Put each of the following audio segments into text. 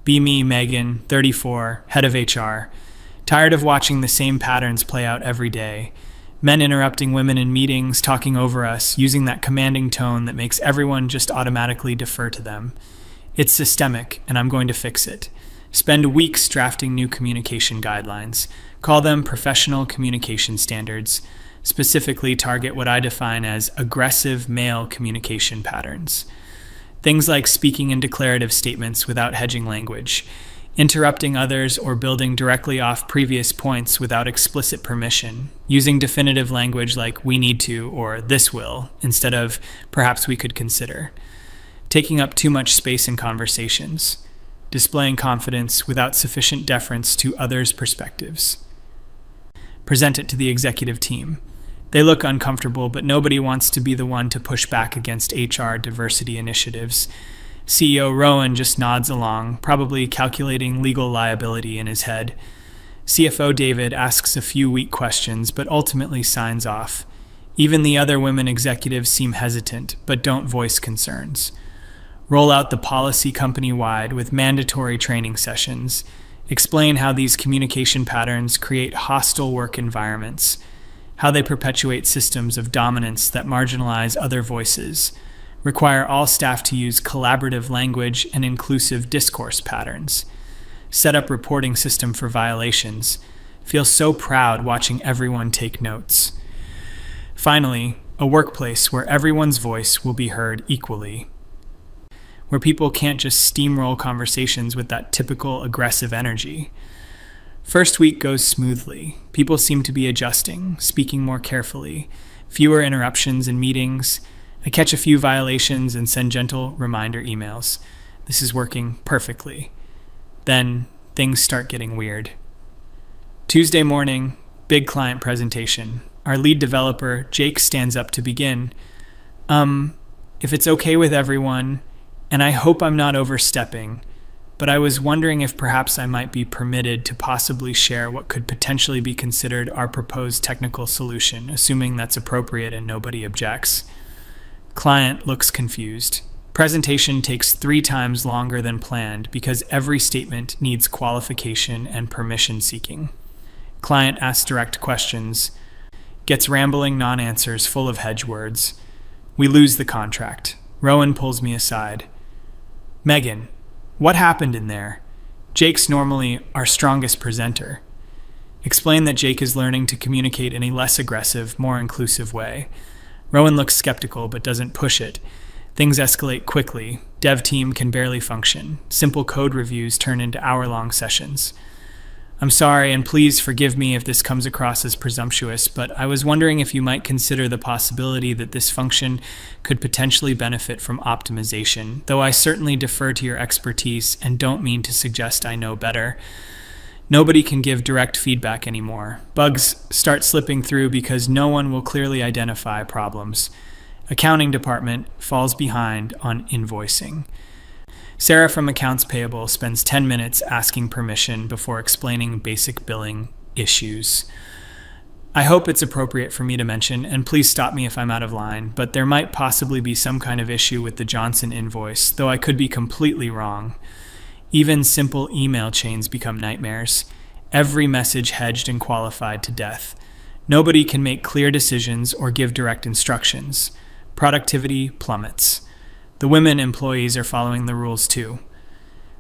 Be me, Megan, 34, head of HR. Tired of watching the same patterns play out every day. Men interrupting women in meetings, talking over us, using that commanding tone that makes everyone just automatically defer to them. It's systemic, and I'm going to fix it. Spend weeks drafting new communication guidelines. Call them professional communication standards. Specifically target what I define as aggressive male communication patterns. Things like speaking in declarative statements without hedging language, interrupting others or building directly off previous points without explicit permission, using definitive language like "we need to" or "this will" instead of "perhaps we could consider," taking up too much space in conversations, displaying confidence without sufficient deference to others' perspectives. Present it to the executive team. They look uncomfortable, but nobody wants to be the one to push back against HR diversity initiatives. CEO Rowan just nods along, probably calculating legal liability in his head. CFO David asks a few weak questions, but ultimately signs off. Even the other women executives seem hesitant, but don't voice concerns. Roll out the policy company-wide with mandatory training sessions. Explain how these communication patterns create hostile work environments, how they perpetuate systems of dominance that marginalize other voices, require all staff to use collaborative language and inclusive discourse patterns, set up reporting system for violations, feel so proud watching everyone take notes. Finally, a workplace where everyone's voice will be heard equally, where people can't just steamroll conversations with that typical aggressive energy. First week goes smoothly. People seem to be adjusting, speaking more carefully, fewer interruptions in meetings. I catch a few violations and send gentle reminder emails. This is working perfectly. Then things start getting weird. Tuesday morning, big client presentation. Our lead developer, Jake, stands up to begin. If it's okay with everyone, and I hope I'm not overstepping, but I was wondering if perhaps I might be permitted to possibly share what could potentially be considered our proposed technical solution, assuming that's appropriate and nobody objects. Client looks confused. Presentation takes 3 times longer than planned because every statement needs qualification and permission seeking. Client asks direct questions, gets rambling non-answers full of hedge words. We lose the contract. Rowan pulls me aside. Megan, what happened in there? Jake's normally our strongest presenter. Explain that Jake is learning to communicate in a less aggressive, more inclusive way. Rowan looks skeptical but doesn't push it. Things escalate quickly. Dev team can barely function. Simple code reviews turn into hour-long sessions. I'm sorry, and please forgive me if this comes across as presumptuous, but I was wondering if you might consider the possibility that this function could potentially benefit from optimization, though I certainly defer to your expertise and don't mean to suggest I know better. Nobody can give direct feedback anymore. Bugs start slipping through because no one will clearly identify problems. Accounting department falls behind on invoicing. Sarah from Accounts Payable spends 10 minutes asking permission before explaining basic billing issues. I hope it's appropriate for me to mention, and please stop me if I'm out of line, but there might possibly be some kind of issue with the Johnson invoice, though I could be completely wrong. Even simple email chains become nightmares. Every message hedged and qualified to death. Nobody can make clear decisions or give direct instructions. Productivity plummets. The women employees are following the rules too.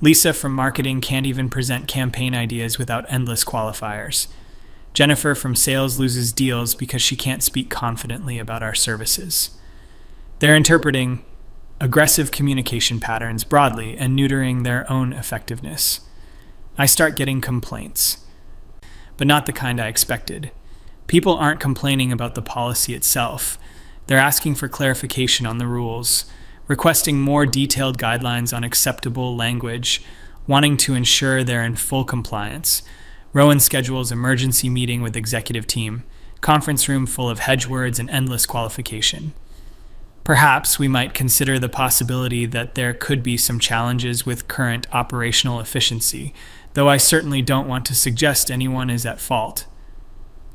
Lisa from marketing can't even present campaign ideas without endless qualifiers. Jennifer from sales loses deals because she can't speak confidently about our services. They're interpreting aggressive communication patterns broadly and neutering their own effectiveness. I start getting complaints, but not the kind I expected. People aren't complaining about the policy itself. They're asking for clarification on the rules, requesting more detailed guidelines on acceptable language, wanting to ensure they're in full compliance. Rowan schedules emergency meeting with executive team, conference room full of hedge words and endless qualification. Perhaps we might consider the possibility that there could be some challenges with current operational efficiency, though I certainly don't want to suggest anyone is at fault.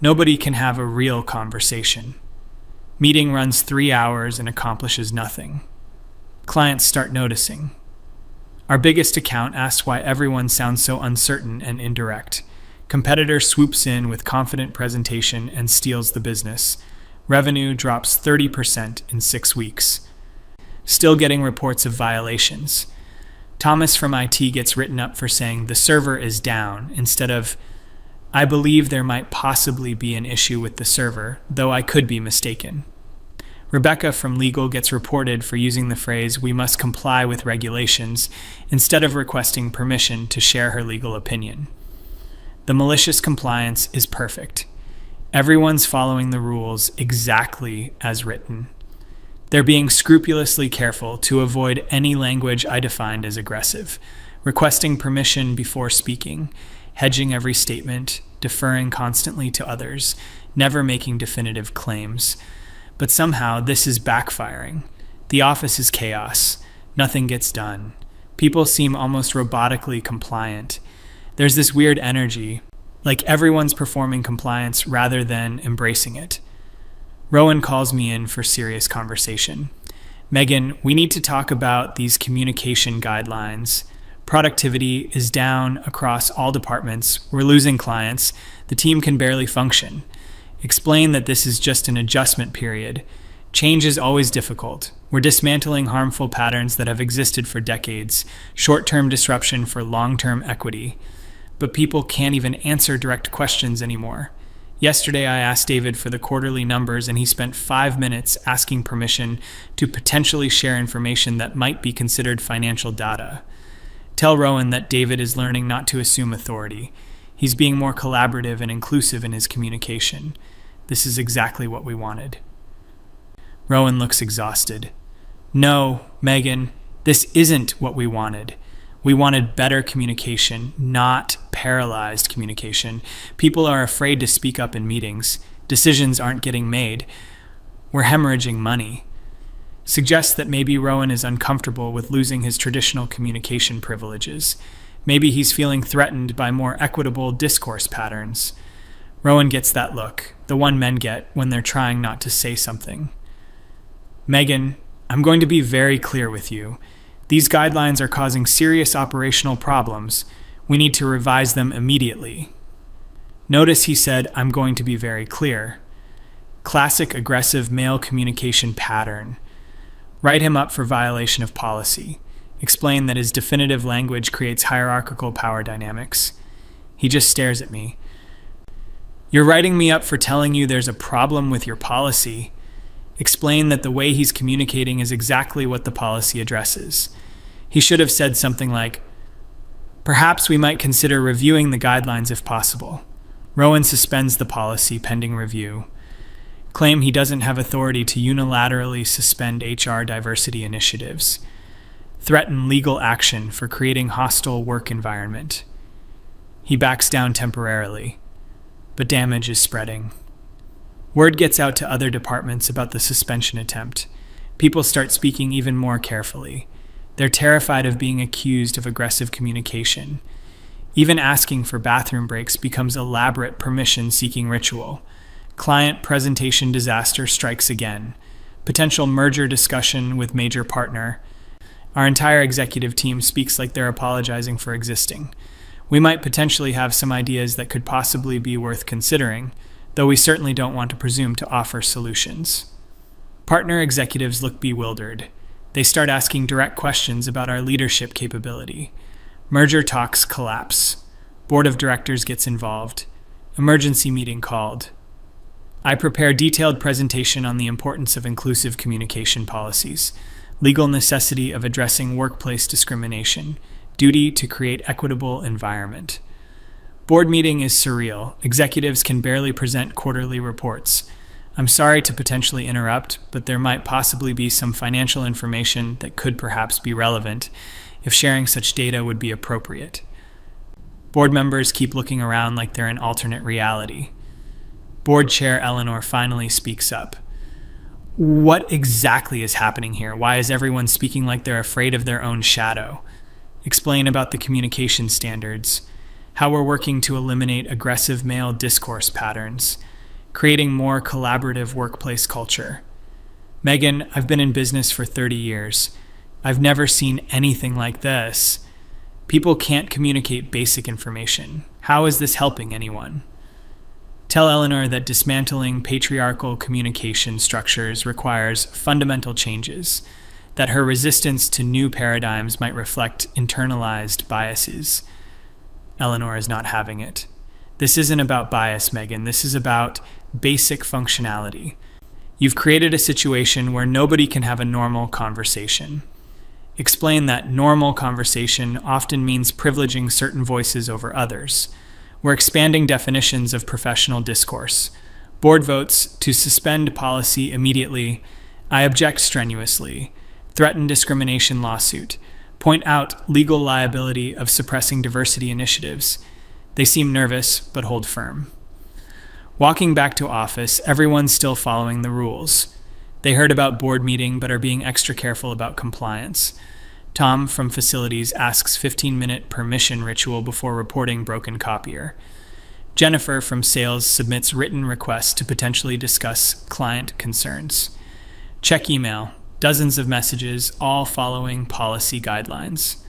Nobody can have a real conversation. Meeting runs 3 hours and accomplishes nothing. Clients start noticing. Our biggest account asks why everyone sounds so uncertain and indirect. Competitor swoops in with confident presentation and steals the business. Revenue drops 30% in 6 weeks. Still getting reports of violations. Thomas from IT gets written up for saying the server is down instead of, I believe there might possibly be an issue with the server, though I could be mistaken. Rebecca from legal gets reported for using the phrase, we must comply with regulations, instead of requesting permission to share her legal opinion. The malicious compliance is perfect. Everyone's following the rules exactly as written. They're being scrupulously careful to avoid any language I defined as aggressive, requesting permission before speaking, hedging every statement, deferring constantly to others, never making definitive claims. But somehow this is backfiring. The office is chaos. Nothing gets done. People seem almost robotically compliant. There's this weird energy, like everyone's performing compliance rather than embracing it. Rowan calls me in for serious conversation. Megan, we need to talk about these communication guidelines. Productivity is down across all departments. We're losing clients. The team can barely function. Explain that this is just an adjustment period. Change is always difficult. We're dismantling harmful patterns that have existed for decades, short-term disruption for long-term equity. But people can't even answer direct questions anymore. Yesterday, I asked David for the quarterly numbers, and he spent 5 minutes asking permission to potentially share information that might be considered financial data. Tell Rowan that David is learning not to assume authority. He's being more collaborative and inclusive in his communication. This is exactly what we wanted. Rowan looks exhausted. No, Megan, this isn't what we wanted. We wanted better communication, not paralyzed communication. People are afraid to speak up in meetings. Decisions aren't getting made. We're hemorrhaging money. Suggests that maybe Rowan is uncomfortable with losing his traditional communication privileges. Maybe he's feeling threatened by more equitable discourse patterns. Rowan gets that look, the one men get when they're trying not to say something. Megan, I'm going to be very clear with you. These guidelines are causing serious operational problems. We need to revise them immediately. Notice he said, I'm going to be very clear. Classic aggressive male communication pattern. Write him up for violation of policy. Explain that his definitive language creates hierarchical power dynamics. He just stares at me. You're writing me up for telling you there's a problem with your policy. Explain that the way he's communicating is exactly what the policy addresses. He should have said something like, perhaps we might consider reviewing the guidelines if possible. Rowan suspends the policy pending review. Claim he doesn't have authority to unilaterally suspend HR diversity initiatives. Threaten legal action for creating hostile work environment. He backs down temporarily, but damage is spreading. Word gets out to other departments about the suspension attempt. People start speaking even more carefully. They're terrified of being accused of aggressive communication. Even asking for bathroom breaks becomes elaborate permission-seeking ritual. Client presentation disaster strikes again. Potential merger discussion with major partner. Our entire executive team speaks like they're apologizing for existing. We might potentially have some ideas that could possibly be worth considering, though we certainly don't want to presume to offer solutions. Partner executives look bewildered. They start asking direct questions about our leadership capability. Merger talks collapse. Board of directors gets involved. Emergency meeting called. I prepare detailed presentation on the importance of inclusive communication policies, legal necessity of addressing workplace discrimination, duty to create equitable environment. Board meeting is surreal. Executives can barely present quarterly reports. I'm sorry to potentially interrupt, but there might possibly be some financial information that could perhaps be relevant if sharing such data would be appropriate. Board members keep looking around like they're in alternate reality. Board Chair Eleanor finally speaks up. What exactly is happening here? Why is everyone speaking like they're afraid of their own shadow? Explain about the communication standards, how we're working to eliminate aggressive male discourse patterns, creating more collaborative workplace culture. Megan, I've been in business for 30 years. I've never seen anything like this. People can't communicate basic information. How is this helping anyone? Tell Eleanor that dismantling patriarchal communication structures requires fundamental changes, that her resistance to new paradigms might reflect internalized biases. Eleanor is not having it. This isn't about bias, Megan. This is about basic functionality. You've created a situation where nobody can have a normal conversation. Explain that normal conversation often means privileging certain voices over others. We're expanding definitions of professional discourse. Board votes to suspend policy immediately. I object strenuously. Threaten discrimination lawsuit. Point out legal liability of suppressing diversity initiatives. They seem nervous, but hold firm. Walking back to office, everyone's still following the rules. They heard about board meeting, but are being extra careful about compliance. Tom from facilities asks 15-minute permission ritual before reporting broken copier. Jennifer from sales submits written requests to potentially discuss client concerns. Check email, dozens of messages, all following policy guidelines.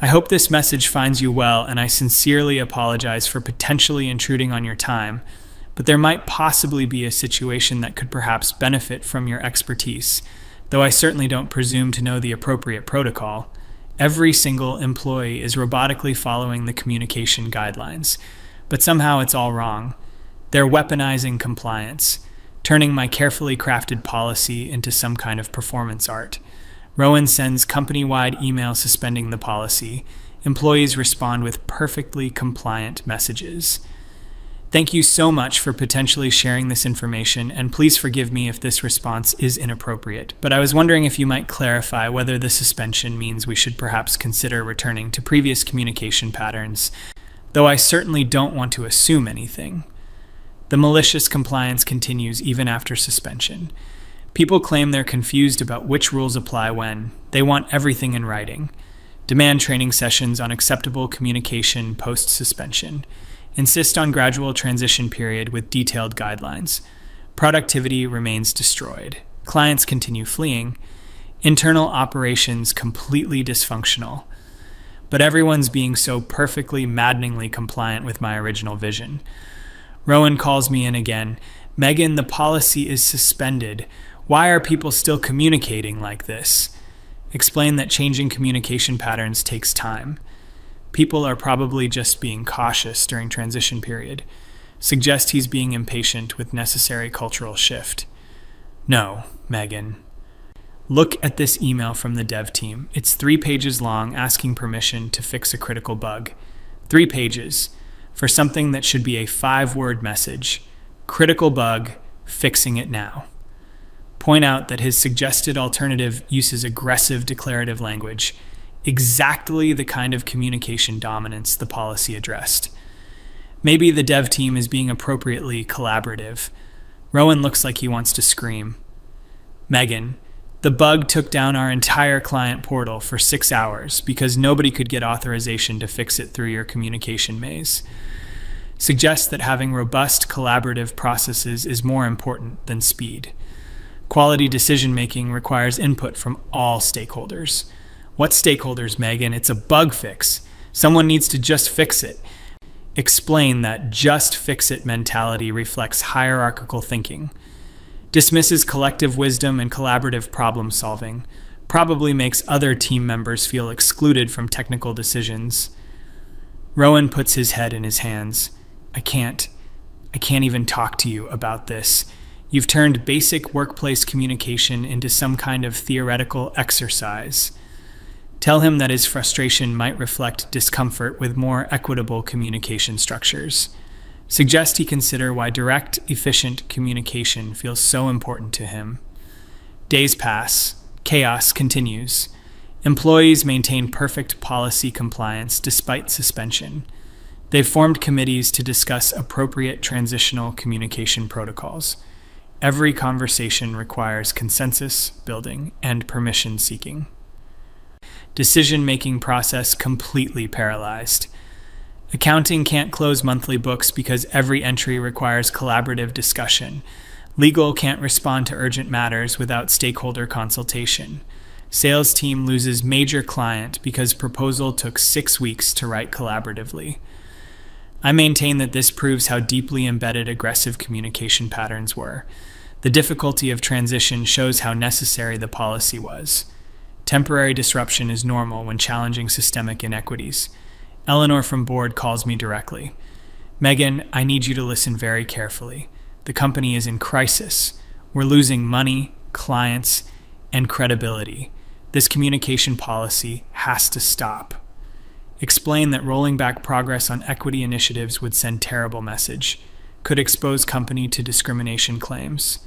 I hope this message finds you well, and I sincerely apologize for potentially intruding on your time, but there might possibly be a situation that could perhaps benefit from your expertise, though I certainly don't presume to know the appropriate protocol. Every single employee is robotically following the communication guidelines, but somehow it's all wrong. They're weaponizing compliance, turning my carefully crafted policy into some kind of performance art. Rowan sends company-wide email suspending the policy. Employees respond with perfectly compliant messages. Thank you so much for potentially sharing this information, and please forgive me if this response is inappropriate, but I was wondering if you might clarify whether the suspension means we should perhaps consider returning to previous communication patterns, though I certainly don't want to assume anything. The malicious compliance continues even after suspension. People claim they're confused about which rules apply when. They want everything in writing. Demand training sessions on acceptable communication post-suspension. Insist on gradual transition period with detailed guidelines. Productivity remains destroyed. Clients continue fleeing. Internal operations completely dysfunctional. But everyone's being so perfectly, maddeningly compliant with my original vision. Rowan calls me in again. Megan, the policy is suspended. Why are people still communicating like this? Explain that changing communication patterns takes time. People are probably just being cautious during transition period. Suggest he's being impatient with necessary cultural shift. No, Megan. Look at this email from the dev team. It's 3 pages long, asking permission to fix a critical bug. 3 pages for something that should be a 5-word message. Critical bug, fixing it now. Point out that his suggested alternative uses aggressive declarative language, exactly the kind of communication dominance the policy addressed. Maybe the dev team is being appropriately collaborative. Rowan looks like he wants to scream. Megan, the bug took down our entire client portal for 6 hours because nobody could get authorization to fix it through your communication maze. Suggest that having robust collaborative processes is more important than speed. Quality decision-making requires input from all stakeholders. What stakeholders, Megan? It's a bug fix. Someone needs to just fix it. Explain that just fix it mentality reflects hierarchical thinking. Dismisses collective wisdom and collaborative problem solving. Probably makes other team members feel excluded from technical decisions. Rowan puts his head in his hands. I can't even talk to you about this. You've turned basic workplace communication into some kind of theoretical exercise. Tell him that his frustration might reflect discomfort with more equitable communication structures. Suggest he consider why direct, efficient communication feels so important to him. Days pass. Chaos continues. Employees maintain perfect policy compliance despite suspension. They've formed committees to discuss appropriate transitional communication protocols. Every conversation requires consensus building and permission seeking. Decision-making process completely paralyzed. Accounting can't close monthly books because every entry requires collaborative discussion. Legal can't respond to urgent matters without stakeholder consultation. Sales team loses major client because proposal took 6 weeks to write collaboratively. I maintain that this proves how deeply embedded aggressive communication patterns were. The difficulty of transition shows how necessary the policy was. Temporary disruption is normal when challenging systemic inequities. Eleanor from board calls me directly. Megan, I need you to listen very carefully. The company is in crisis. We're losing money, clients, and credibility. This communication policy has to stop. Explain that rolling back progress on equity initiatives would send terrible message, could expose company to discrimination claims.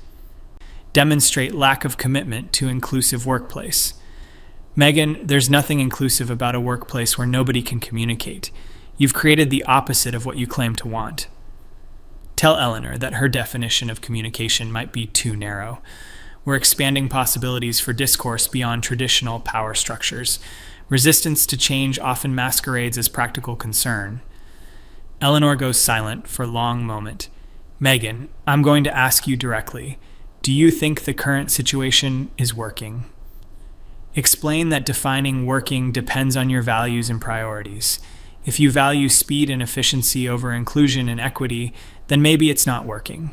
Demonstrate lack of commitment to inclusive workplace. Megan, there's nothing inclusive about a workplace where nobody can communicate. You've created the opposite of what you claim to want. Tell Eleanor that her definition of communication might be too narrow. We're expanding possibilities for discourse beyond traditional power structures. Resistance to change often masquerades as practical concern. Eleanor goes silent for a long moment. Megan, I'm going to ask you directly. Do you think the current situation is working? Explain that defining working depends on your values and priorities. If you value speed and efficiency over inclusion and equity, then maybe it's not working.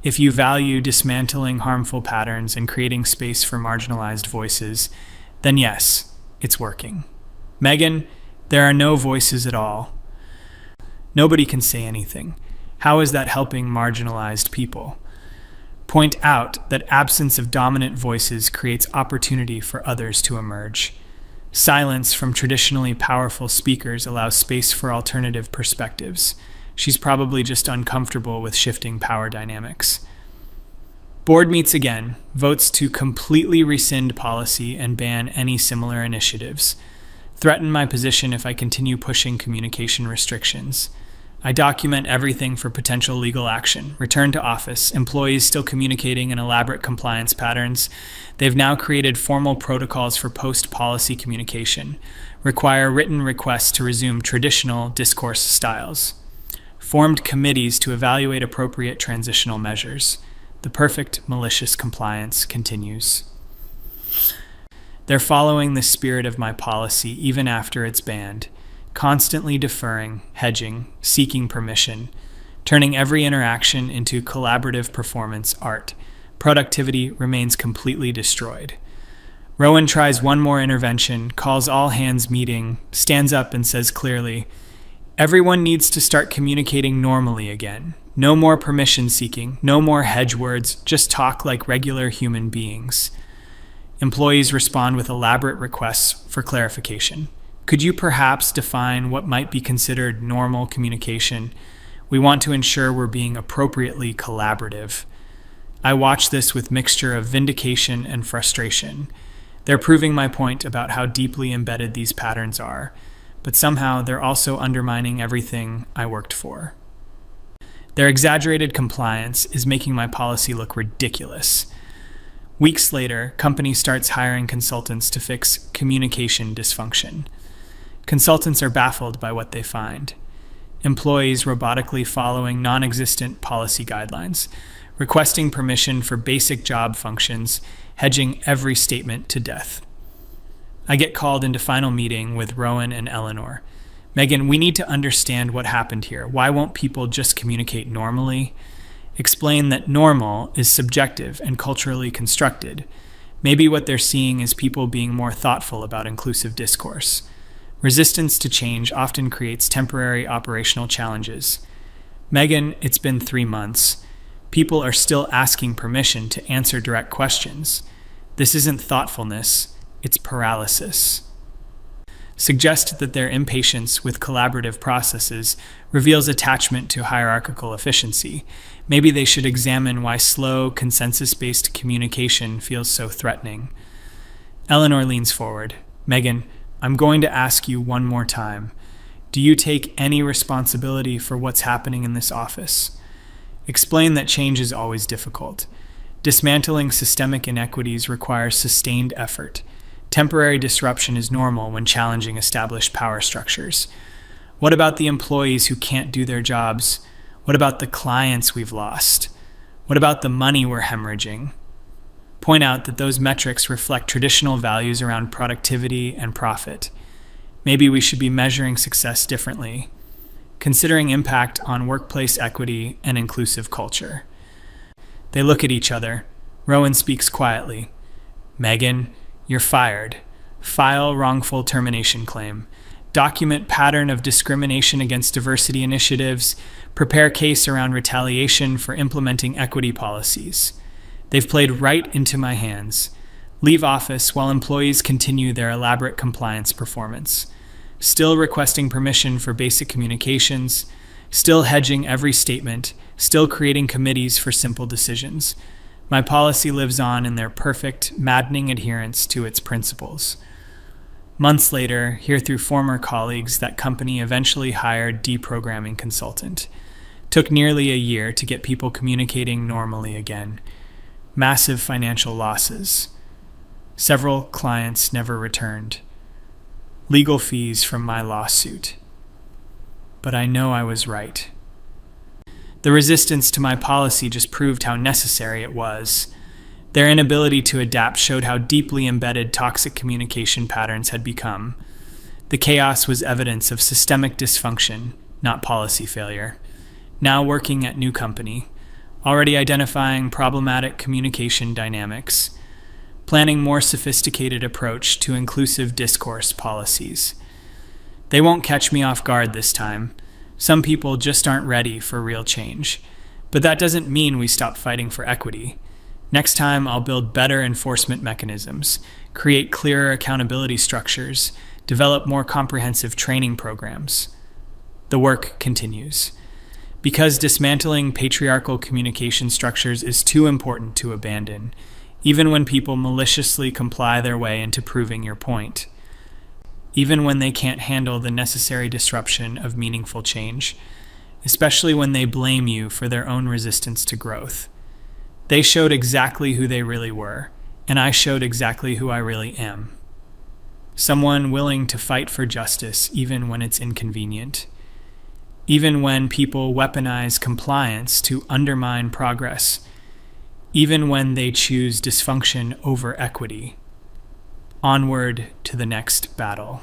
If you value dismantling harmful patterns and creating space for marginalized voices, then yes, it's working. Megan, there are no voices at all. Nobody can say anything. How is that helping marginalized people? Point out that absence of dominant voices creates opportunity for others to emerge. Silence from traditionally powerful speakers allows space for alternative perspectives. She's probably just uncomfortable with shifting power dynamics. Board meets again, votes to completely rescind policy and ban any similar initiatives. Threaten my position if I continue pushing communication restrictions. I document everything for potential legal action. Return to office. Employees still communicating in elaborate compliance patterns. They've now created formal protocols for post-policy communication. Require written requests to resume traditional discourse styles. Formed committees to evaluate appropriate transitional measures. The perfect malicious compliance continues. They're following the spirit of my policy even after it's banned. Constantly deferring, hedging, seeking permission, turning every interaction into collaborative performance art. Productivity remains completely destroyed. Rowan tries one more intervention, calls all hands meeting, stands up and says clearly, everyone needs to start communicating normally again. No more permission seeking, no more hedge words, just talk like regular human beings. Employees respond with elaborate requests for clarification. Could you perhaps define what might be considered normal communication? We want to ensure we're being appropriately collaborative. I watch this with mixture of vindication and frustration. They're proving my point about how deeply embedded these patterns are, but somehow they're also undermining everything I worked for. Their exaggerated compliance is making my policy look ridiculous. Weeks later, company starts hiring consultants to fix communication dysfunction. Consultants are baffled by what they find. Employees robotically following non-existent policy guidelines, requesting permission for basic job functions, hedging every statement to death. I get called into final meeting with Rowan and Eleanor. Megan, we need to understand what happened here. Why won't people just communicate normally? Explain that normal is subjective and culturally constructed. Maybe what they're seeing is people being more thoughtful about inclusive discourse. Resistance to change often creates temporary operational challenges. Megan, it's been 3 months. People are still asking permission to answer direct questions. This isn't thoughtfulness, it's paralysis. Suggest that their impatience with collaborative processes reveals attachment to hierarchical efficiency. Maybe they should examine why slow, consensus-based communication feels so threatening. Eleanor leans forward. Megan, I'm going to ask you one more time. Do you take any responsibility for what's happening in this office? Explain that change is always difficult. Dismantling systemic inequities requires sustained effort. Temporary disruption is normal when challenging established power structures. What about the employees who can't do their jobs? What about the clients we've lost? What about the money we're hemorrhaging? Point out that those metrics reflect traditional values around productivity and profit. Maybe we should be measuring success differently, considering impact on workplace equity and inclusive culture. They look at each other. Rowan speaks quietly. Megan, you're fired. File wrongful termination claim. Document pattern of discrimination against diversity initiatives. Prepare case around retaliation for implementing equity policies. They've played right into my hands. Leave office while employees continue their elaborate compliance performance. Still requesting permission for basic communications. Still hedging every statement. Still creating committees for simple decisions. My policy lives on in their perfect, maddening adherence to its principles. Months later, hear through former colleagues that company eventually hired deprogramming consultant. Took nearly a year to get people communicating normally again. Massive financial losses. Several clients never returned. Legal fees from my lawsuit. But I know I was right. The resistance to my policy just proved how necessary it was. Their inability to adapt showed how deeply embedded toxic communication patterns had become. The chaos was evidence of systemic dysfunction, not policy failure. Now working at new company, already identifying problematic communication dynamics, planning more sophisticated approach to inclusive discourse policies. They won't catch me off guard this time. Some people just aren't ready for real change. But that doesn't mean we stop fighting for equity. Next time, I'll build better enforcement mechanisms, create clearer accountability structures, develop more comprehensive training programs. The work continues. Because dismantling patriarchal communication structures is too important to abandon, even when people maliciously comply their way into proving your point. Even when they can't handle the necessary disruption of meaningful change, especially when they blame you for their own resistance to growth. They showed exactly who they really were, and I showed exactly who I really am. Someone willing to fight for justice even when it's inconvenient. Even when people weaponize compliance to undermine progress. Even when they choose dysfunction over equity. Onward to the next battle.